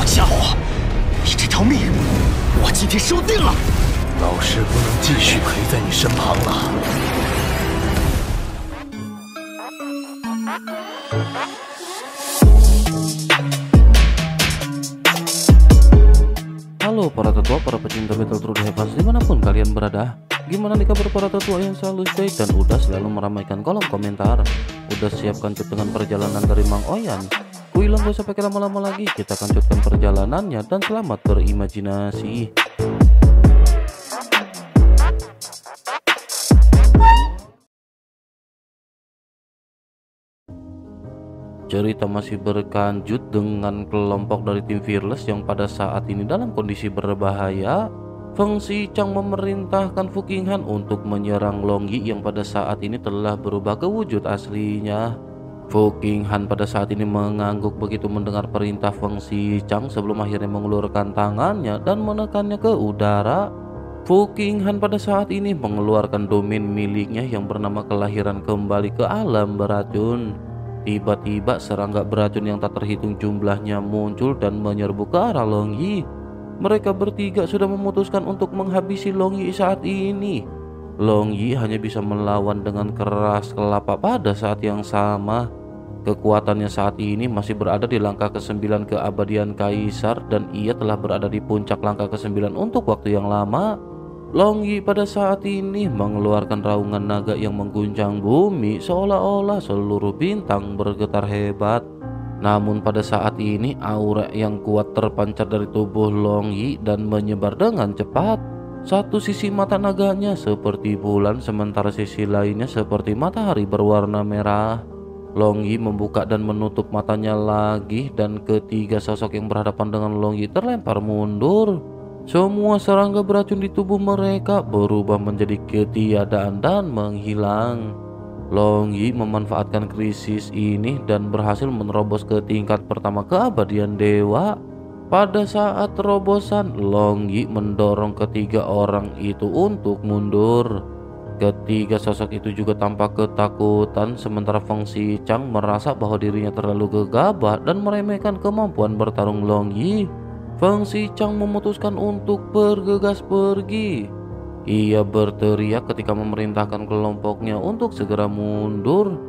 家伙，你这条命，我今天收定了。老师不能继续陪在你身旁了。Halo para tetua, para pecinta Battle True Heavens dimanapun kalian berada. Gimana nih kabar para tetua yang selalu stay dan udah selalu meramaikan kolom komentar? Udah siap kancut dengan perjalanan dari Mang Oyan? Kuilang gak usah pakai lama-lama lagi, kita kancutkan perjalanannya dan selamat berimajinasi. Cerita masih berlanjut dengan kelompok dari tim Fearless yang pada saat ini dalam kondisi berbahaya. Feng Xichang memerintahkan Fu Qinghan untuk menyerang Long Yi yang pada saat ini telah berubah ke wujud aslinya. Fu Qinghan pada saat ini mengangguk begitu mendengar perintah Feng Xichang sebelum akhirnya mengulurkan tangannya dan menekannya ke udara. Fu Qinghan pada saat ini mengeluarkan domain miliknya yang bernama kelahiran kembali ke alam beracun. Tiba-tiba serangga beracun yang tak terhitung jumlahnya muncul dan menyerbu ke arah Long Yi. Mereka bertiga sudah memutuskan untuk menghabisi Long Yi saat ini. Long Yi hanya bisa melawan dengan keras kelapa pada saat yang sama. Kekuatannya saat ini masih berada di langkah ke-9 keabadian Kaisar dan ia telah berada di puncak langkah ke-9 untuk waktu yang lama. Long Yi pada saat ini mengeluarkan raungan naga yang mengguncang bumi seolah-olah seluruh bintang bergetar hebat. Namun pada saat ini aura yang kuat terpancar dari tubuh Long Yi dan menyebar dengan cepat. Satu sisi mata naganya seperti bulan sementara sisi lainnya seperti matahari berwarna merah. Long Yi membuka dan menutup matanya lagi dan ketiga sosok yang berhadapan dengan Long Yi terlempar mundur. Semua serangga beracun di tubuh mereka berubah menjadi ketiadaan dan menghilang. Long Yi memanfaatkan krisis ini dan berhasil menerobos ke tingkat pertama keabadian dewa. Pada saat terobosan, Long Yi mendorong ketiga orang itu untuk mundur. Ketiga sosok itu juga tampak ketakutan sementara Feng Xichang merasa bahwa dirinya terlalu gegabah dan meremehkan kemampuan bertarung Long Yi. Feng Xichang memutuskan untuk bergegas pergi. Ia berteriak ketika memerintahkan kelompoknya untuk segera mundur.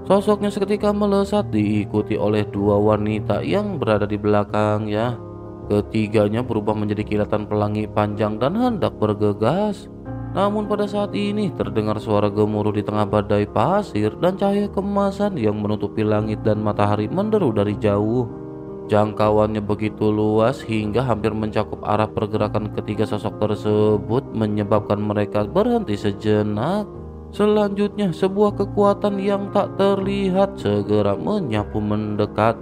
Sosoknya seketika melesat diikuti oleh dua wanita yang berada di belakangnya. Ketiganya berubah menjadi kilatan pelangi panjang dan hendak bergegas. Namun pada saat ini terdengar suara gemuruh di tengah badai pasir dan cahaya kemasan yang menutupi langit dan matahari menderu dari jauh. Jangkauannya begitu luas hingga hampir mencakup arah pergerakan ketiga sosok tersebut menyebabkan mereka berhenti sejenak. Selanjutnya sebuah kekuatan yang tak terlihat segera menyapu mendekat.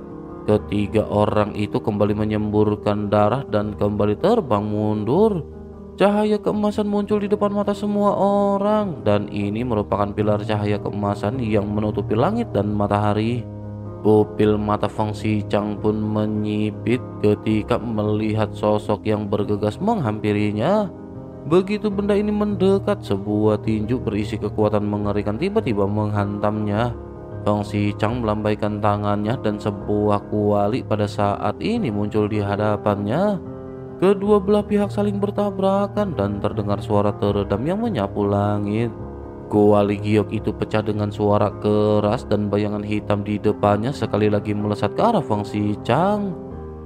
Ketiga orang itu kembali menyemburkan darah dan kembali terbang mundur. Cahaya keemasan muncul di depan mata semua orang dan ini merupakan pilar cahaya keemasan yang menutupi langit dan matahari. Pupil mata Feng Xichang pun menyipit ketika melihat sosok yang bergegas menghampirinya. Begitu benda ini mendekat, sebuah tinju berisi kekuatan mengerikan tiba-tiba menghantamnya. Feng Xichang melambaikan tangannya dan sebuah kuali pada saat ini muncul di hadapannya. Kedua belah pihak saling bertabrakan dan terdengar suara teredam yang menyapu langit. Kuali giok itu pecah dengan suara keras dan bayangan hitam di depannya sekali lagi melesat ke arah Feng Xichang.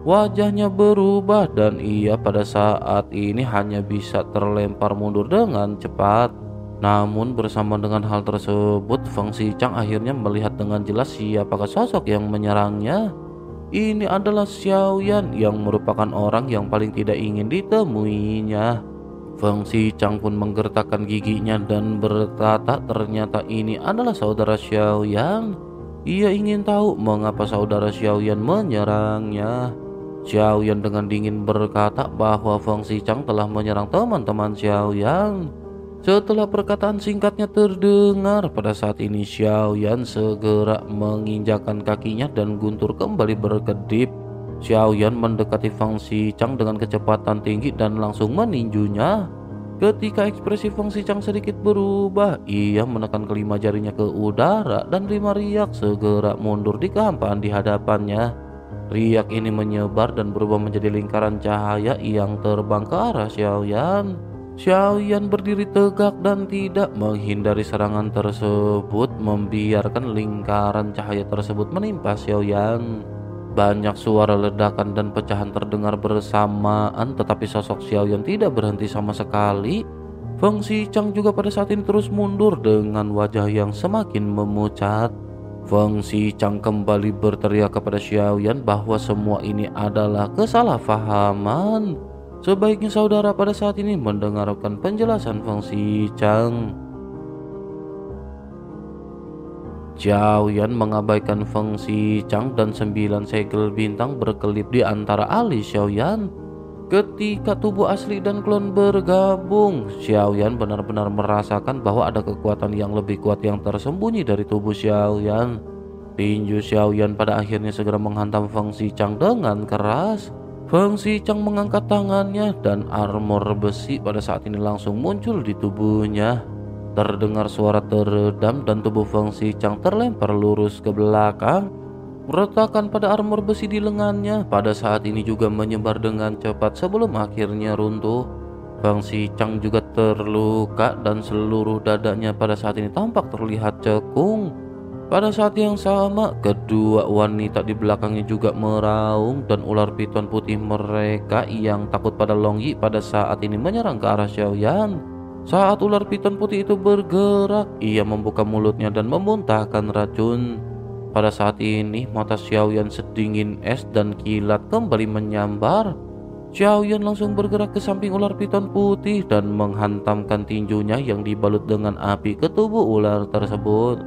Wajahnya berubah dan ia pada saat ini hanya bisa terlempar mundur dengan cepat. Namun bersama dengan hal tersebut, Feng Xichang akhirnya melihat dengan jelas siapakah sosok yang menyerangnya. Ini adalah Xiaoyan yang merupakan orang yang paling tidak ingin ditemuinya. Feng Xichang pun menggertakkan giginya dan berkata ternyata ini adalah saudara Xiaoyan. Ia ingin tahu mengapa saudara Xiaoyan menyerangnya. Xiaoyan dengan dingin berkata bahwa Feng Xichang telah menyerang teman-teman Xiaoyan. Setelah perkataan singkatnya terdengar, pada saat ini Xiaoyan segera menginjakkan kakinya dan guntur kembali berkedip. Xiaoyan mendekati Feng Xichang dengan kecepatan tinggi dan langsung meninjunya. Ketika ekspresi Feng Xichang sedikit berubah, ia menekan kelima jarinya ke udara dan 5 riak segera mundur di kehampaan di hadapannya. Riak ini menyebar dan berubah menjadi lingkaran cahaya yang terbang ke arah Xiaoyan. Xiaoyan berdiri tegak dan tidak menghindari serangan tersebut, membiarkan lingkaran cahaya tersebut menimpa Xiaoyan. Banyak suara ledakan dan pecahan terdengar bersamaan, tetapi sosok Xiaoyan tidak berhenti sama sekali. Feng Xichang juga pada saat ini terus mundur dengan wajah yang semakin memucat. Feng Xichang kembali berteriak kepada Xiaoyan bahwa semua ini adalah kesalahpahaman. Sebaiknya saudara pada saat ini mendengarkan penjelasan Feng Xichang. Xiaoyan mengabaikan Feng Xichang dan 9 segel bintang berkelip di antara alis Xiaoyan. Ketika tubuh asli dan klon bergabung, Xiaoyan benar-benar merasakan bahwa ada kekuatan yang lebih kuat yang tersembunyi dari tubuh Xiaoyan. Tinju Xiaoyan pada akhirnya segera menghantam Feng Xichang dengan keras. Feng Xichang mengangkat tangannya dan armor besi pada saat ini langsung muncul di tubuhnya. Terdengar suara teredam dan tubuh Feng Xichang terlempar lurus ke belakang. Retakan pada armor besi di lengannya pada saat ini juga menyebar dengan cepat sebelum akhirnya runtuh. Feng Xichang juga terluka dan seluruh dadanya pada saat ini tampak terlihat cekung. Pada saat yang sama, kedua wanita di belakangnya juga meraung dan ular piton putih mereka yang takut pada Long Yi pada saat ini menyerang ke arah Xiaoyan. Saat ular piton putih itu bergerak, ia membuka mulutnya dan memuntahkan racun. Pada saat ini mata Xiaoyan sedingin es dan kilat kembali menyambar. Xiaoyan langsung bergerak ke samping ular piton putih dan menghantamkan tinjunya yang dibalut dengan api ke tubuh ular tersebut.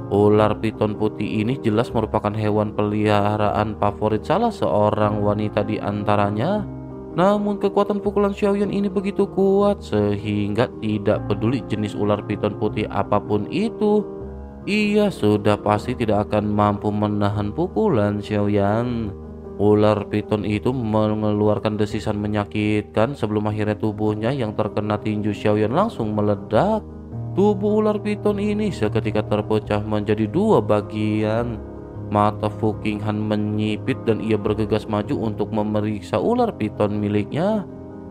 Ular piton putih ini jelas merupakan hewan peliharaan favorit salah seorang wanita di antaranya. Namun kekuatan pukulan Xiaoyan ini begitu kuat sehingga tidak peduli jenis ular piton putih apapun itu, ia sudah pasti tidak akan mampu menahan pukulan Xiaoyan. Ular piton itu mengeluarkan desisan menyakitkan sebelum akhirnya tubuhnya yang terkena tinju Xiaoyan langsung meledak. Tubuh ular piton ini seketika terpecah menjadi 2 bagian. Mata Fu Qinghan menyipit dan ia bergegas maju untuk memeriksa ular piton miliknya.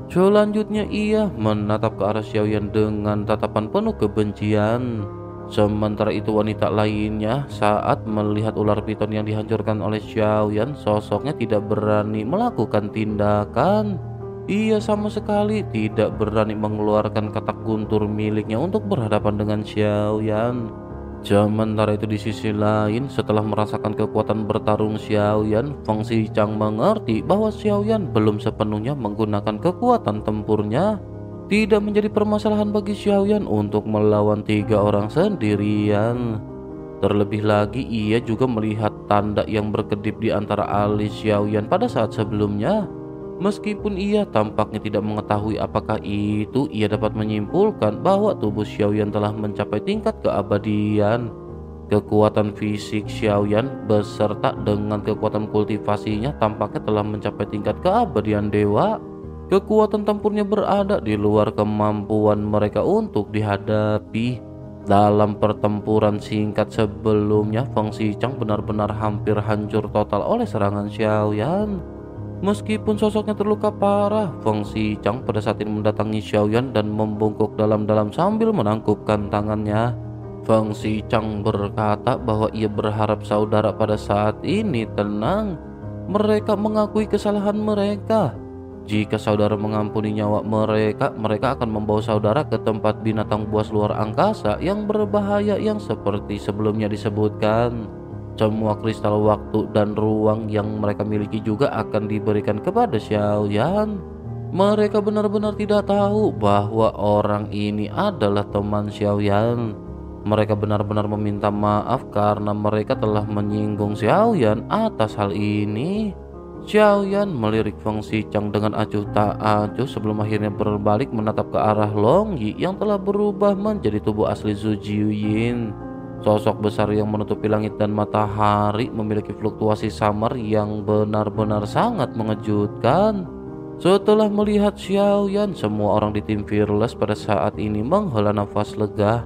Selanjutnya ia menatap ke arah Xiaoyan dengan tatapan penuh kebencian. Sementara itu wanita lainnya saat melihat ular piton yang dihancurkan oleh Xiaoyan, sosoknya tidak berani melakukan tindakan. Ia sama sekali tidak berani mengeluarkan katak guntur miliknya untuk berhadapan dengan Xiaoyan. Sementara itu di sisi lain, setelah merasakan kekuatan bertarung Xiaoyan, Feng Xichang mengerti bahwa Xiaoyan belum sepenuhnya menggunakan kekuatan tempurnya. Tidak menjadi permasalahan bagi Xiaoyan untuk melawan 3 orang sendirian. Terlebih lagi ia juga melihat tanda yang berkedip di antara alis Xiaoyan pada saat sebelumnya. Meskipun ia tampaknya tidak mengetahui apakah itu, ia dapat menyimpulkan bahwa tubuh Xiaoyan telah mencapai tingkat keabadian. Kekuatan fisik Xiaoyan beserta dengan kekuatan kultivasinya tampaknya telah mencapai tingkat keabadian dewa. Kekuatan tempurnya berada di luar kemampuan mereka untuk dihadapi. Dalam pertempuran singkat sebelumnya, Feng Xichang benar-benar hampir hancur total oleh serangan Xiaoyan. Meskipun sosoknya terluka parah, Feng Xichang pada saat ini mendatangi Xiaoyan dan membungkuk dalam-dalam sambil menangkupkan tangannya. Feng Xichang berkata bahwa ia berharap saudara pada saat ini tenang. Mereka mengakui kesalahan mereka. Jika saudara mengampuni nyawa mereka, mereka akan membawa saudara ke tempat binatang buas luar angkasa yang berbahaya yang seperti sebelumnya disebutkan. Semua kristal waktu dan ruang yang mereka miliki juga akan diberikan kepada Xiaoyan. Mereka benar-benar tidak tahu bahwa orang ini adalah teman Xiaoyan. Mereka benar-benar meminta maaf karena mereka telah menyinggung Xiaoyan atas hal ini. Xiaoyan melirik Feng Xichang dengan acuh tak acuh sebelum akhirnya berbalik menatap ke arah Long Yi yang telah berubah menjadi tubuh asli Zhu Jiuyin. Sosok besar yang menutupi langit dan matahari memiliki fluktuasi samar yang benar-benar sangat mengejutkan. Setelah melihat Xiaoyan, semua orang di tim Fearless pada saat ini menghela nafas lega.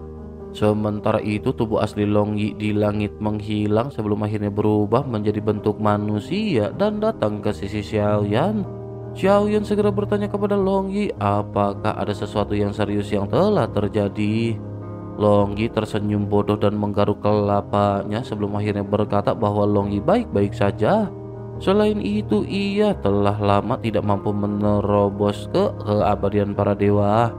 Sementara itu tubuh asli Long Yi di langit menghilang sebelum akhirnya berubah menjadi bentuk manusia dan datang ke sisi Xiaoyan. Xiaoyan segera bertanya kepada Long Yi apakah ada sesuatu yang serius yang telah terjadi. Long Yi tersenyum bodoh dan menggaruk kelapanya sebelum akhirnya berkata bahwa Long Yi baik-baik saja. Selain itu ia telah lama tidak mampu menerobos ke keabadian para dewa.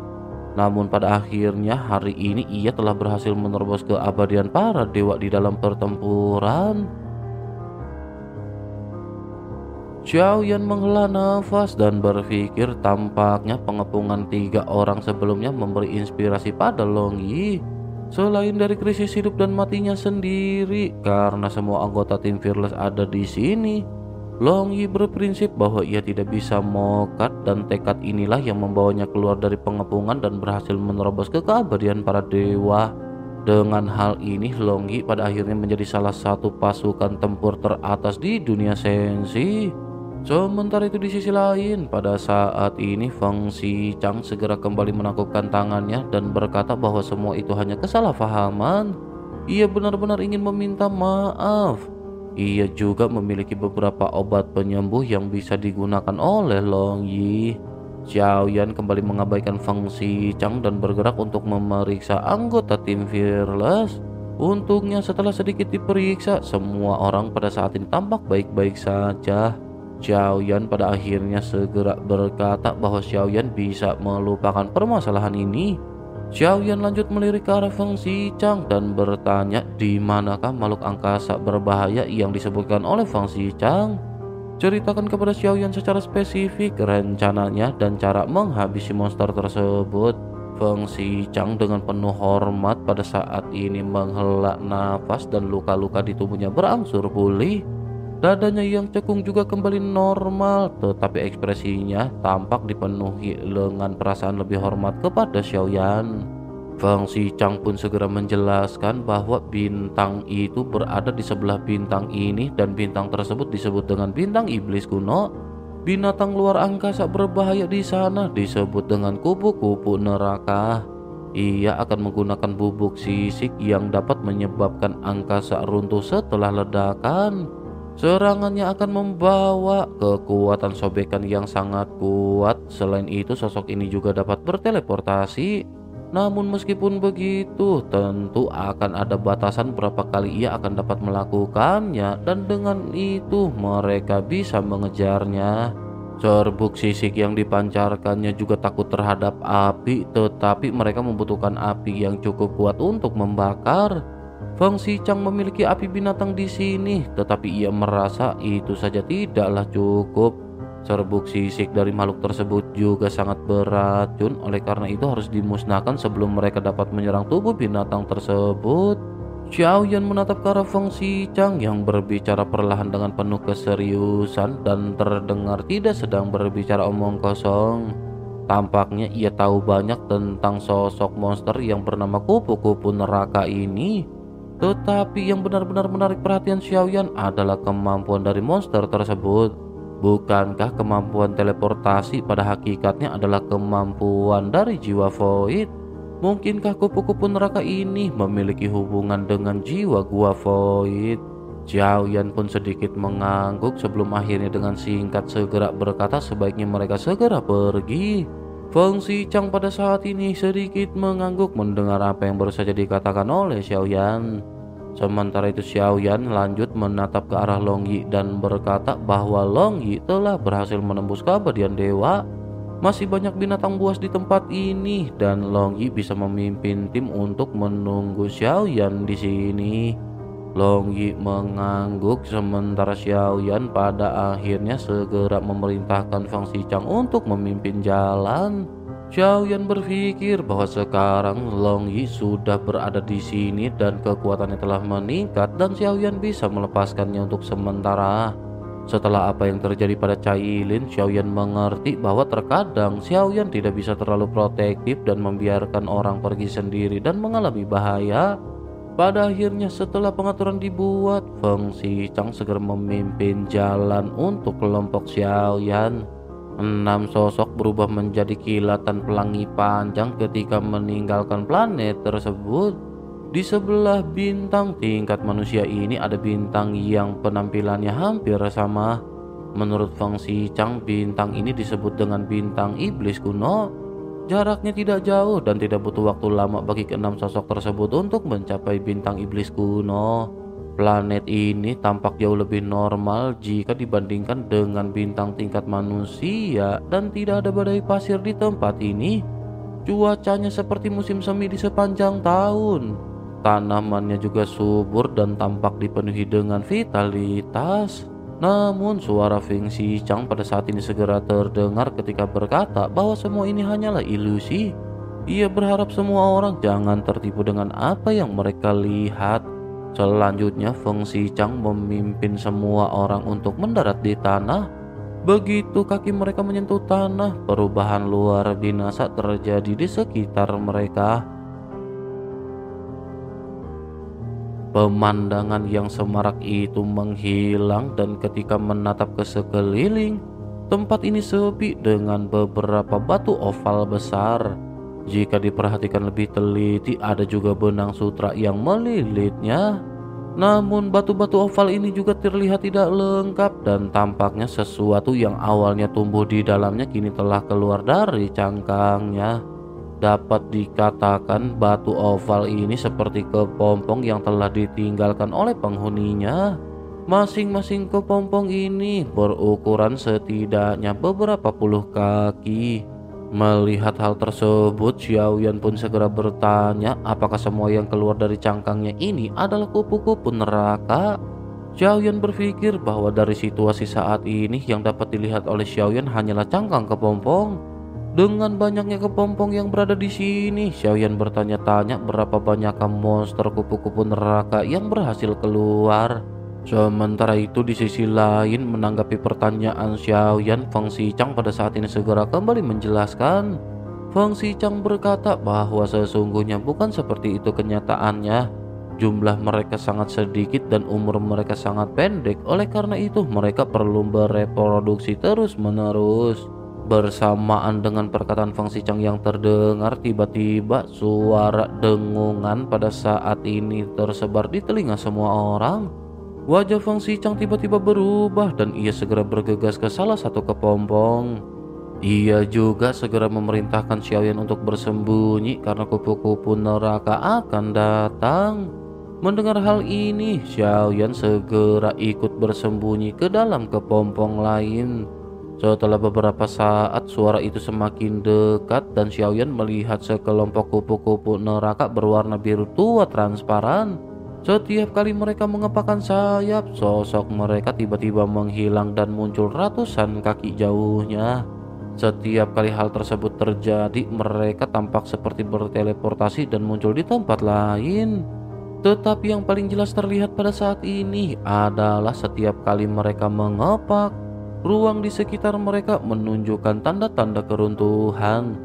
Namun pada akhirnya hari ini ia telah berhasil menerobos keabadian para dewa di dalam pertempuran. Xiaoyan menghela nafas dan berpikir tampaknya pengepungan 3 orang sebelumnya memberi inspirasi pada Long Yi. Selain dari krisis hidup dan matinya sendiri, karena semua anggota tim Fearless ada di sini, Long Yi berprinsip bahwa ia tidak bisa mokat dan tekad inilah yang membawanya keluar dari pengepungan dan berhasil menerobos ke keabadian para dewa. Dengan hal ini Long Yi pada akhirnya menjadi salah satu pasukan tempur teratas di dunia sensi. Sementara itu di sisi lain, pada saat ini Feng Xichang segera kembali menangkupkan tangannya dan berkata bahwa semua itu hanya kesalahpahaman. Ia benar-benar ingin meminta maaf. Ia juga memiliki beberapa obat penyembuh yang bisa digunakan oleh Long Yi. Xiaoyan kembali mengabaikan Feng Xichang dan bergerak untuk memeriksa anggota tim Fearless. Untungnya setelah sedikit diperiksa, semua orang pada saat ini tampak baik-baik saja. Xiaoyan pada akhirnya segera berkata bahwa Xiaoyan bisa melupakan permasalahan ini. Xiaoyan lanjut melirik ke arah Feng Xichang dan bertanya di manakah makhluk angkasa berbahaya yang disebutkan oleh Feng Xichang. Ceritakan kepada Xiaoyan secara spesifik rencananya dan cara menghabisi monster tersebut. Feng Xichang dengan penuh hormat pada saat ini menghela nafas dan luka-luka di tubuhnya berangsur pulih. Dadanya yang cekung juga kembali normal, tetapi ekspresinya tampak dipenuhi dengan perasaan lebih hormat kepada Xiaoyan. Feng Xichang pun segera menjelaskan bahwa bintang itu berada di sebelah bintang ini dan bintang tersebut disebut dengan bintang iblis kuno. Binatang luar angkasa berbahaya di sana disebut dengan kupu-kupu neraka. Ia akan menggunakan bubuk sisik yang dapat menyebabkan angkasa runtuh setelah ledakan. Serangannya akan membawa kekuatan sobekan yang sangat kuat. Selain itu sosok ini juga dapat berteleportasi. Namun meskipun begitu tentu akan ada batasan berapa kali ia akan dapat melakukannya, dan dengan itu mereka bisa mengejarnya. Serbuk sisik yang dipancarkannya juga takut terhadap api, tetapi mereka membutuhkan api yang cukup kuat untuk membakar. Feng Xichang memiliki api binatang di sini, tetapi ia merasa itu saja tidaklah cukup. Serbuk sisik dari makhluk tersebut juga sangat beracun, oleh karena itu harus dimusnahkan sebelum mereka dapat menyerang tubuh binatang tersebut. Xiaoyan menatap ke arah Feng Xichang yang berbicara perlahan dengan penuh keseriusan dan terdengar tidak sedang berbicara omong kosong. Tampaknya ia tahu banyak tentang sosok monster yang bernama kupu-kupu neraka ini. Tetapi yang benar-benar menarik perhatian Xiaoyan adalah kemampuan dari monster tersebut. Bukankah kemampuan teleportasi pada hakikatnya adalah kemampuan dari jiwa void? Mungkinkah kupu-kupu neraka ini memiliki hubungan dengan jiwa gua void? Xiaoyan pun sedikit mengangguk sebelum akhirnya dengan singkat segera berkata sebaiknya mereka segera pergi. Feng Xichang pada saat ini sedikit mengangguk mendengar apa yang baru saja dikatakan oleh Xiaoyan. Sementara itu Xiaoyan lanjut menatap ke arah Long Yi dan berkata bahwa Long Yi telah berhasil menembus keabadian dewa. Masih banyak binatang buas di tempat ini dan Long Yi bisa memimpin tim untuk menunggu Xiaoyan di sini. Long Yi mengangguk sementara Xiaoyan pada akhirnya segera memerintahkan Feng Xichang untuk memimpin jalan. Xiaoyan berpikir bahwa sekarang Long Yi sudah berada di sini dan kekuatannya telah meningkat dan Xiaoyan bisa melepaskannya untuk sementara. Setelah apa yang terjadi pada Cailin, Xiaoyan mengerti bahwa terkadang Xiaoyan tidak bisa terlalu protektif dan membiarkan orang pergi sendiri dan mengalami bahaya. Pada akhirnya setelah pengaturan dibuat, Feng Xichang segera memimpin jalan untuk kelompok Xiaoyan. 6 sosok berubah menjadi kilatan pelangi panjang ketika meninggalkan planet tersebut. Di sebelah bintang tingkat manusia ini ada bintang yang penampilannya hampir sama. Menurut Feng Xichang, bintang ini disebut dengan bintang iblis kuno. Jaraknya tidak jauh dan tidak butuh waktu lama bagi keenam sosok tersebut untuk mencapai bintang iblis kuno. Planet ini tampak jauh lebih normal jika dibandingkan dengan bintang tingkat manusia dan tidak ada badai pasir di tempat ini. Cuacanya seperti musim semi di sepanjang tahun. Tanamannya juga subur dan tampak dipenuhi dengan vitalitas. Namun suara Feng Xichang pada saat ini segera terdengar ketika berkata bahwa semua ini hanyalah ilusi. Ia berharap semua orang jangan tertipu dengan apa yang mereka lihat. Selanjutnya Feng Xichang memimpin semua orang untuk mendarat di tanah. Begitu kaki mereka menyentuh tanah, perubahan luar biasa terjadi di sekitar mereka. Pemandangan yang semarak itu menghilang dan ketika menatap ke sekeliling, tempat ini sepi dengan beberapa batu oval besar. Jika diperhatikan lebih teliti, ada juga benang sutra yang melilitnya. Namun batu-batu oval ini juga terlihat tidak lengkap dan tampaknya sesuatu yang awalnya tumbuh di dalamnya kini telah keluar dari cangkangnya. Dapat dikatakan batu oval ini seperti kepompong yang telah ditinggalkan oleh penghuninya. Masing-masing kepompong ini berukuran setidaknya beberapa puluh kaki. Melihat hal tersebut, Xiaoyan pun segera bertanya apakah semua yang keluar dari cangkangnya ini adalah kupu-kupu neraka. Xiaoyan berpikir bahwa dari situasi saat ini yang dapat dilihat oleh Xiaoyan hanyalah cangkang kepompong. Dengan banyaknya kepompong yang berada di sini, Xiaoyan bertanya-tanya berapa banyak monster kupu-kupu neraka yang berhasil keluar. Sementara itu di sisi lain, menanggapi pertanyaan Xiaoyan, Feng Xichang pada saat ini segera kembali menjelaskan. Feng Xichang berkata bahwa sesungguhnya bukan seperti itu kenyataannya. Jumlah mereka sangat sedikit dan umur mereka sangat pendek. Oleh karena itu mereka perlu bereproduksi terus-menerus. Bersamaan dengan perkataan Feng Xichang yang terdengar, tiba-tiba suara dengungan pada saat ini tersebar di telinga semua orang. Wajah Feng Xichang tiba-tiba berubah dan ia segera bergegas ke salah satu kepompong. Ia juga segera memerintahkan Xiaoyan untuk bersembunyi karena kupu-kupu neraka akan datang. Mendengar hal ini, Xiaoyan segera ikut bersembunyi ke dalam kepompong lain. Setelah beberapa saat, suara itu semakin dekat dan Xiaoyan melihat sekelompok kupu-kupu neraka berwarna biru tua transparan. Setiap kali mereka mengepakkan sayap, sosok mereka tiba-tiba menghilang dan muncul ratusan kaki jauhnya. Setiap kali hal tersebut terjadi, mereka tampak seperti berteleportasi dan muncul di tempat lain. Tetapi yang paling jelas terlihat pada saat ini adalah setiap kali mereka mengepak, ruang di sekitar mereka menunjukkan tanda-tanda keruntuhan.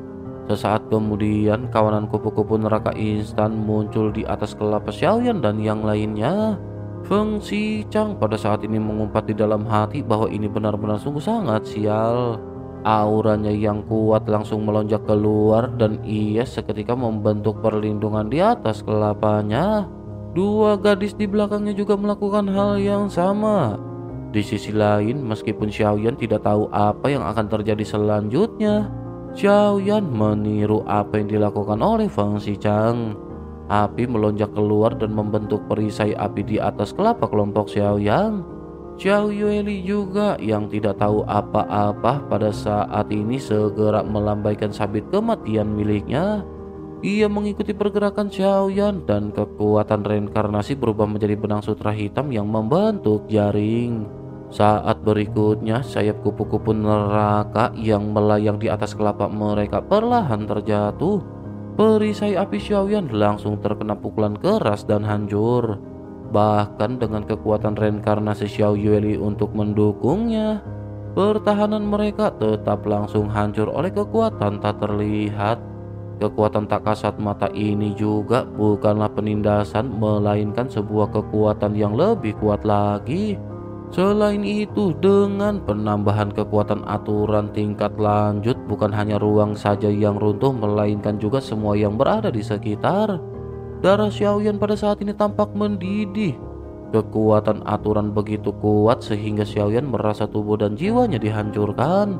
Sesaat kemudian, kawanan kupu-kupu neraka instan muncul di atas kelapa Xiaoyan dan yang lainnya. Feng Xichang pada saat ini mengumpat di dalam hati bahwa ini benar-benar sungguh sangat sial. Auranya yang kuat langsung melonjak keluar dan ia seketika membentuk perlindungan di atas kelapanya. Dua gadis di belakangnya juga melakukan hal yang sama. Di sisi lain, meskipun Xiaoyan tidak tahu apa yang akan terjadi selanjutnya, Xiaoyan meniru apa yang dilakukan oleh Feng Xichang. Api melonjak keluar dan membentuk perisai api di atas kelapa kelompok Xiaoyan. Xiao Yueli juga yang tidak tahu apa-apa pada saat ini segera melambaikan sabit kematian miliknya. Ia mengikuti pergerakan Xiaoyan dan kekuatan reinkarnasi berubah menjadi benang sutra hitam yang membentuk jaring. Saat berikutnya, sayap kupu-kupu neraka yang melayang di atas kelapa mereka perlahan terjatuh. Perisai api Xiaoyan langsung terkena pukulan keras dan hancur. Bahkan dengan kekuatan reinkarnasi Xiao Yueli untuk mendukungnya, pertahanan mereka tetap langsung hancur oleh kekuatan tak terlihat. Kekuatan tak kasat mata ini juga bukanlah penindasan, melainkan sebuah kekuatan yang lebih kuat lagi. Selain itu, dengan penambahan kekuatan aturan tingkat lanjut, bukan hanya ruang saja yang runtuh, melainkan juga semua yang berada di sekitar. Darah Xiaoyan pada saat ini tampak mendidih. Kekuatan aturan begitu kuat sehingga Xiaoyan merasa tubuh dan jiwanya dihancurkan.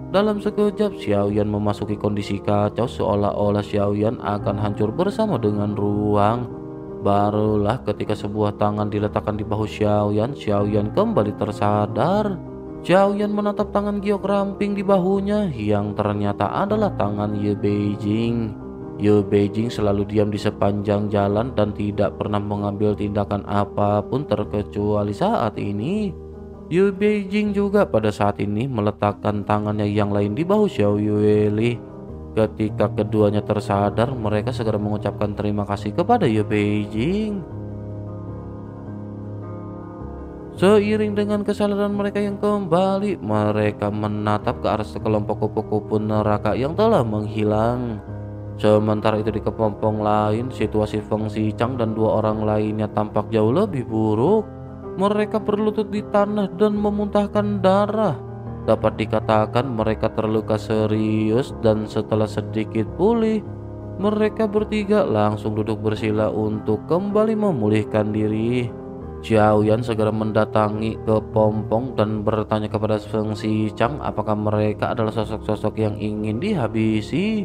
Dalam sekejap Xiaoyan memasuki kondisi kacau, seolah-olah Xiaoyan akan hancur bersama dengan ruang. Barulah ketika sebuah tangan diletakkan di bahu Xiaoyan, Xiaoyan kembali tersadar. Xiaoyan menatap tangan giok ramping di bahunya yang ternyata adalah tangan Ye Beijing. Ye Beijing selalu diam di sepanjang jalan dan tidak pernah mengambil tindakan apapun terkecuali saat ini. Ye Beijing juga pada saat ini meletakkan tangannya yang lain di bahu Xiao Yueli. Ketika keduanya tersadar, mereka segera mengucapkan terima kasih kepada Ye Beijing. Seiring dengan kesadaran mereka yang kembali, mereka menatap ke arah sekelompok kupu-kupu neraka yang telah menghilang. Sementara itu di kepompong lain, situasi Feng Xichang dan dua orang lainnya tampak jauh lebih buruk. Mereka berlutut di tanah dan memuntahkan darah. Dapat dikatakan mereka terluka serius dan setelah sedikit pulih, mereka bertiga langsung duduk bersila untuk kembali memulihkan diri. Xiaoyan segera mendatangi kepompong dan bertanya kepada Feng Xichang apakah mereka adalah sosok-sosok yang ingin dihabisi.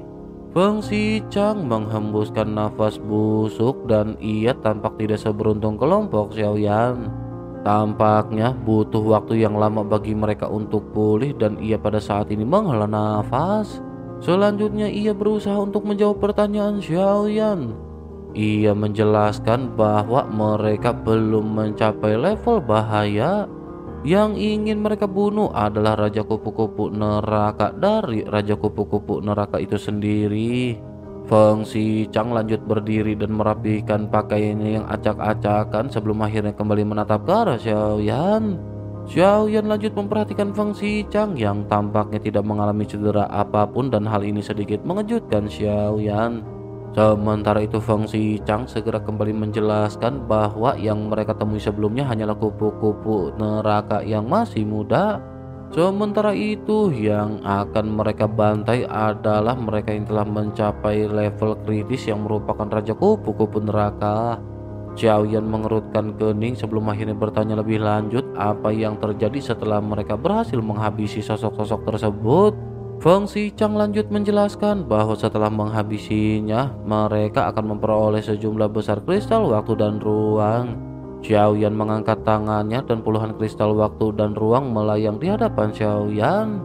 Feng Xichang menghembuskan nafas busuk dan ia tampak tidak seberuntung kelompok Xiaoyan. Tampaknya butuh waktu yang lama bagi mereka untuk pulih dan ia pada saat ini menghela nafas. Selanjutnya ia berusaha untuk menjawab pertanyaan Xiaoyan. Ia menjelaskan bahwa mereka belum mencapai level bahaya. Yang ingin mereka bunuh adalah Raja Kupu-Kupu Neraka dari Raja Kupu-Kupu Neraka itu sendiri. Feng Xichang lanjut berdiri dan merapikan pakaiannya yang acak-acakan sebelum akhirnya kembali menatap ke arah Xiaoyan. Xiaoyan lanjut memperhatikan Feng Xichang yang tampaknya tidak mengalami cedera apapun dan hal ini sedikit mengejutkan Xiaoyan. Sementara itu Feng Xichang segera kembali menjelaskan bahwa yang mereka temui sebelumnya hanyalah kupu-kupu neraka yang masih muda. Sementara itu yang akan mereka bantai adalah mereka yang telah mencapai level kritis yang merupakan Raja Kupu-Kupu Neraka. Xiaoyan mengerutkan kening sebelum akhirnya bertanya lebih lanjut apa yang terjadi setelah mereka berhasil menghabisi sosok-sosok tersebut. Feng Xichang lanjut menjelaskan bahwa setelah menghabisinya, mereka akan memperoleh sejumlah besar kristal waktu dan ruang. Xiaoyan mengangkat tangannya dan puluhan kristal waktu dan ruang melayang di hadapan Xiaoyan.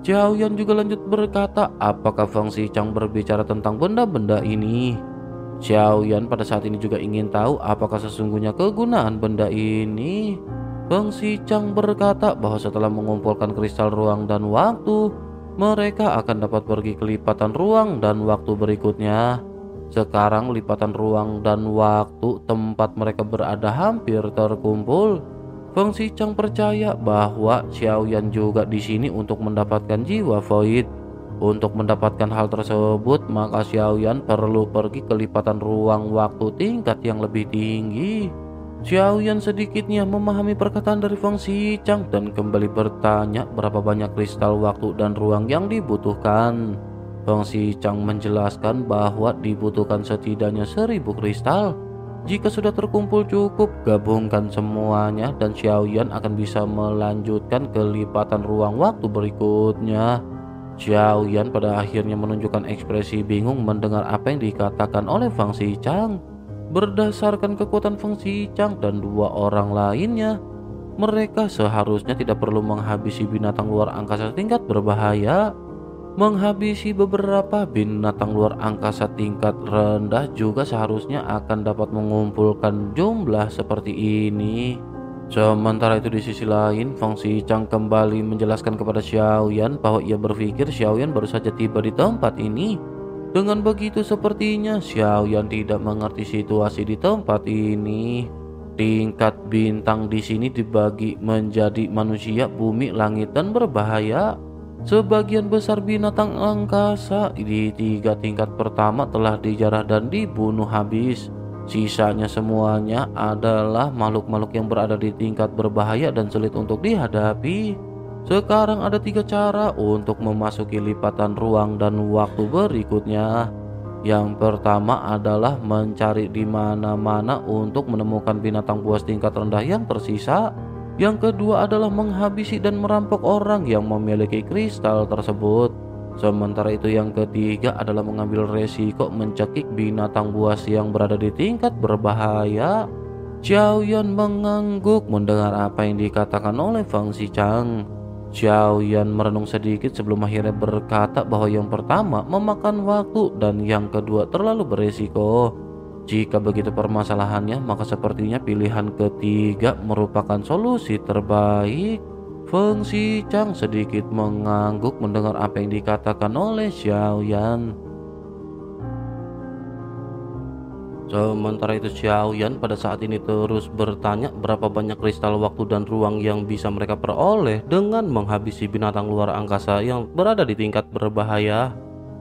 Xiaoyan juga lanjut berkata, apakah Feng Xichang berbicara tentang benda-benda ini? Xiaoyan pada saat ini juga ingin tahu apakah sesungguhnya kegunaan benda ini. Feng Xichang berkata bahwa setelah mengumpulkan kristal ruang dan waktu, mereka akan dapat pergi ke lipatan ruang dan waktu berikutnya. Sekarang lipatan ruang dan waktu tempat mereka berada hampir terkumpul. Feng Xichang percaya bahwa Xiaoyan juga di sini untuk mendapatkan jiwa void. Untuk mendapatkan hal tersebut, maka Xiaoyan perlu pergi ke lipatan ruang waktu tingkat yang lebih tinggi. Xiaoyan sedikitnya memahami perkataan dari Feng Xichang dan kembali bertanya berapa banyak kristal waktu dan ruang yang dibutuhkan. Feng Xichang menjelaskan bahwa dibutuhkan setidaknya 1000 kristal. Jika sudah terkumpul cukup, gabungkan semuanya dan Xiaoyan akan bisa melanjutkan ke lipatan ruang waktu berikutnya. Xiaoyan pada akhirnya menunjukkan ekspresi bingung mendengar apa yang dikatakan oleh Feng Xichang. Berdasarkan kekuatan Feng Xichang dan dua orang lainnya, mereka seharusnya tidak perlu menghabisi binatang luar angkasa tingkat berbahaya. Menghabisi beberapa binatang luar angkasa tingkat rendah juga seharusnya akan dapat mengumpulkan jumlah seperti ini. Sementara itu di sisi lain, Feng Xichang kembali menjelaskan kepada Xiaoyan bahwa ia berpikir Xiaoyan baru saja tiba di tempat ini. Dengan begitu sepertinya Xiaoyan tidak mengerti situasi di tempat ini. Tingkat bintang di sini dibagi menjadi manusia, bumi, langit, dan berbahaya. Sebagian besar binatang angkasa di 3 tingkat pertama telah dijarah dan dibunuh habis. Sisanya semuanya adalah makhluk-makhluk yang berada di tingkat berbahaya dan sulit untuk dihadapi. Sekarang ada 3 cara untuk memasuki lipatan ruang dan waktu berikutnya. Yang pertama adalah mencari di mana-mana untuk menemukan binatang buas tingkat rendah yang tersisa. Yang kedua adalah menghabisi dan merampok orang yang memiliki kristal tersebut. Sementara itu yang ketiga adalah mengambil resiko mencekik binatang buas yang berada di tingkat berbahaya. Xiaoyan mengangguk mendengar apa yang dikatakan oleh Feng Xichang. Xiaoyan merenung sedikit sebelum akhirnya berkata bahwa yang pertama memakan waktu dan yang kedua terlalu beresiko. Jika begitu permasalahannya, maka sepertinya pilihan ketiga merupakan solusi terbaik. Feng Xichang sedikit mengangguk mendengar apa yang dikatakan oleh Xiaoyan. Sementara itu Xiaoyan pada saat ini terus bertanya berapa banyak kristal waktu dan ruang yang bisa mereka peroleh dengan menghabisi binatang luar angkasa yang berada di tingkat berbahaya.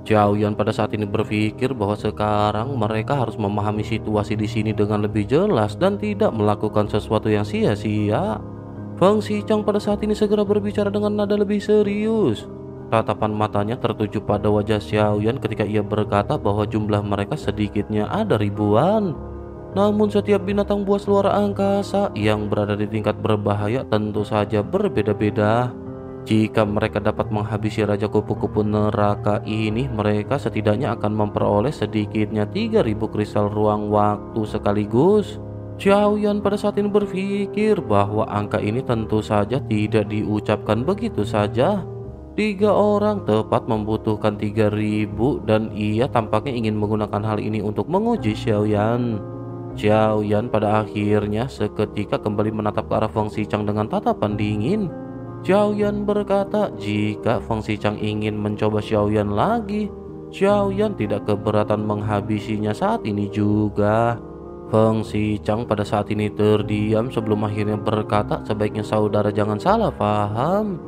Xiaoyan pada saat ini berpikir bahwa sekarang mereka harus memahami situasi di sini dengan lebih jelas dan tidak melakukan sesuatu yang sia-sia. Feng Xichang pada saat ini segera berbicara dengan nada lebih serius. Tatapan matanya tertuju pada wajah Xiaoyan ketika ia berkata bahwa jumlah mereka sedikitnya ada ribuan. Namun setiap binatang buas luar angkasa yang berada di tingkat berbahaya tentu saja berbeda-beda. Jika mereka dapat menghabisi Raja Kupu-Kupu Neraka ini, mereka setidaknya akan memperoleh sedikitnya 3000 kristal ruang waktu sekaligus. Xiaoyan pada saat ini berpikir bahwa angka ini tentu saja tidak diucapkan begitu saja. 3 orang tepat membutuhkan 3000 dan ia tampaknya ingin menggunakan hal ini untuk menguji Xiaoyan. Xiaoyan pada akhirnya seketika kembali menatap ke arah Feng Xichang dengan tatapan dingin. Xiaoyan berkata jika Feng Xichang ingin mencoba Xiaoyan lagi, Xiaoyan tidak keberatan menghabisinya saat ini juga. Feng Xichang pada saat ini terdiam sebelum akhirnya berkata sebaiknya saudara jangan salah paham.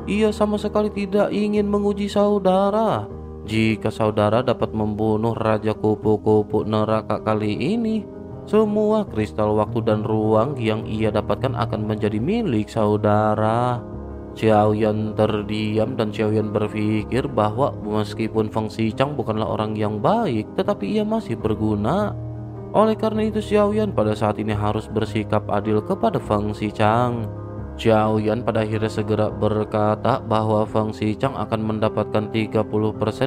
Ia sama sekali tidak ingin menguji saudara. Jika saudara dapat membunuh Raja Kupu-Kupu Neraka kali ini, semua kristal waktu dan ruang yang ia dapatkan akan menjadi milik saudara. Xiaoyan terdiam dan Xiaoyan berpikir bahwa meskipun Feng Xichang bukanlah orang yang baik, tetapi ia masih berguna. Oleh karena itu Xiaoyan pada saat ini harus bersikap adil kepada Feng Xichang. Xiaoyan pada akhirnya segera berkata bahwa Feng Xichang akan mendapatkan 30%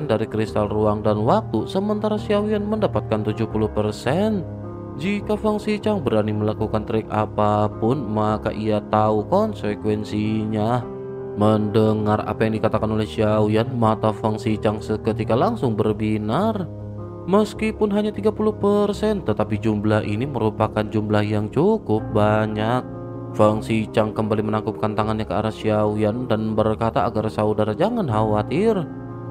dari kristal ruang dan waktu, sementara Xiaoyan mendapatkan 70%. Jika Feng Xichang berani melakukan trik apapun, maka ia tahu konsekuensinya. Mendengar apa yang dikatakan oleh Xiaoyan, mata Feng Xichang seketika langsung berbinar. Meskipun hanya 30%, tetapi jumlah ini merupakan jumlah yang cukup banyak. Feng Xichang kembali menangkupkan tangannya ke arah Xiaoyan dan berkata agar saudara jangan khawatir.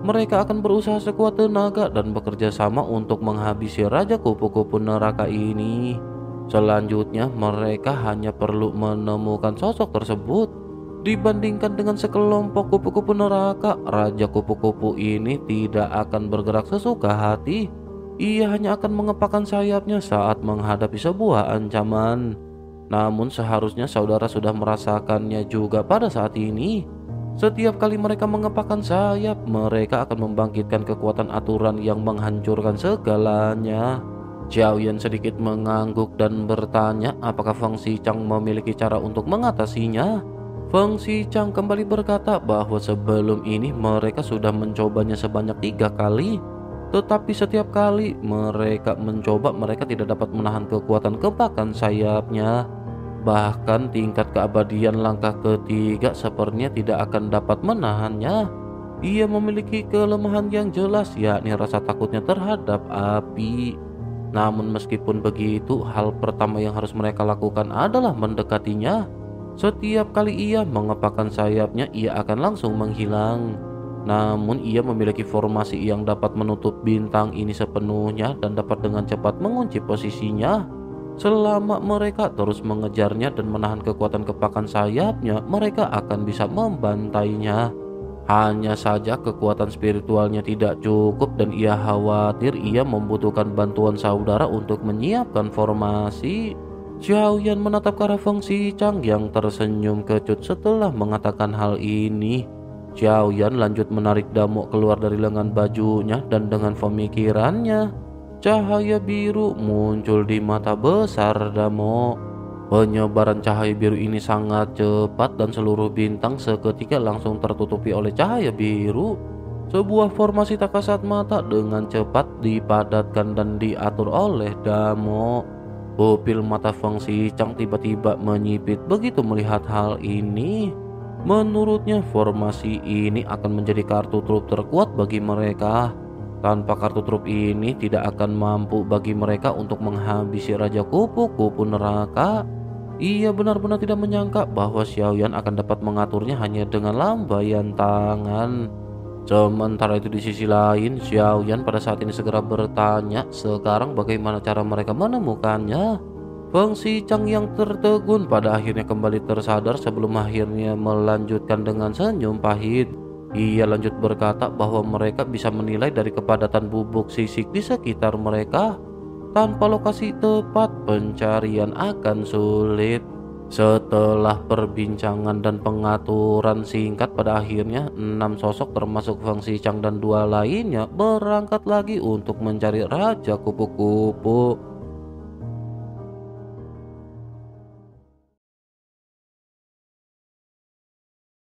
Mereka akan berusaha sekuat tenaga dan bekerja sama untuk menghabisi Raja Kupu-Kupu Neraka ini. Selanjutnya mereka hanya perlu menemukan sosok tersebut. Dibandingkan dengan sekelompok kupu-kupu neraka, Raja Kupu-Kupu ini tidak akan bergerak sesuka hati. Ia hanya akan mengepakkan sayapnya saat menghadapi sebuah ancaman. Namun seharusnya saudara sudah merasakannya juga pada saat ini. Setiap kali mereka mengepakkan sayap, mereka akan membangkitkan kekuatan aturan yang menghancurkan segalanya. Xiaoyan sedikit mengangguk dan bertanya apakah Feng Xichang memiliki cara untuk mengatasinya. Feng Xichang kembali berkata bahwa sebelum ini mereka sudah mencobanya sebanyak 3 kali. Tetapi setiap kali mereka mencoba, mereka tidak dapat menahan kekuatan kepakan sayapnya. Bahkan tingkat keabadian langkah ketiga sepertinya tidak akan dapat menahannya. Ia memiliki kelemahan yang jelas, yakni rasa takutnya terhadap api. Namun meskipun begitu, hal pertama yang harus mereka lakukan adalah mendekatinya. Setiap kali ia mengepakkan sayapnya, ia akan langsung menghilang. Namun ia memiliki formasi yang dapat menutup bintang ini sepenuhnya dan dapat dengan cepat mengunci posisinya. Selama mereka terus mengejarnya dan menahan kekuatan kepakan sayapnya, mereka akan bisa membantainya. Hanya saja kekuatan spiritualnya tidak cukup dan ia khawatir ia membutuhkan bantuan saudara untuk menyiapkan formasi. Xiaoyan menatap ke arah Feng Xichang yang tersenyum kecut setelah mengatakan hal ini. Xiaoyan lanjut menarik Damo keluar dari lengan bajunya dan dengan pemikirannya, cahaya biru muncul di mata besar Damo. Penyebaran cahaya biru ini sangat cepat dan seluruh bintang seketika langsung tertutupi oleh cahaya biru. Sebuah formasi tak kasat mata dengan cepat dipadatkan dan diatur oleh Damo. Pupil mata Feng Xichang tiba-tiba menyipit begitu melihat hal ini. Menurutnya formasi ini akan menjadi kartu truf terkuat bagi mereka. Tanpa kartu truf ini tidak akan mampu bagi mereka untuk menghabisi Raja Kupu-Kupu Neraka. Ia benar-benar tidak menyangka bahwa Xiaoyan akan dapat mengaturnya hanya dengan lambaian tangan. Sementara itu di sisi lain, Xiaoyan pada saat ini segera bertanya sekarang bagaimana cara mereka menemukannya. Feng Xichang yang tertegun pada akhirnya kembali tersadar sebelum akhirnya melanjutkan dengan senyum pahit. Ia lanjut berkata bahwa mereka bisa menilai dari kepadatan bubuk sisik di sekitar mereka. Tanpa lokasi tepat, pencarian akan sulit. Setelah perbincangan dan pengaturan singkat, pada akhirnya 6 sosok termasuk Feng Xichang dan 2 lainnya berangkat lagi untuk mencari Raja Kupu-Kupu.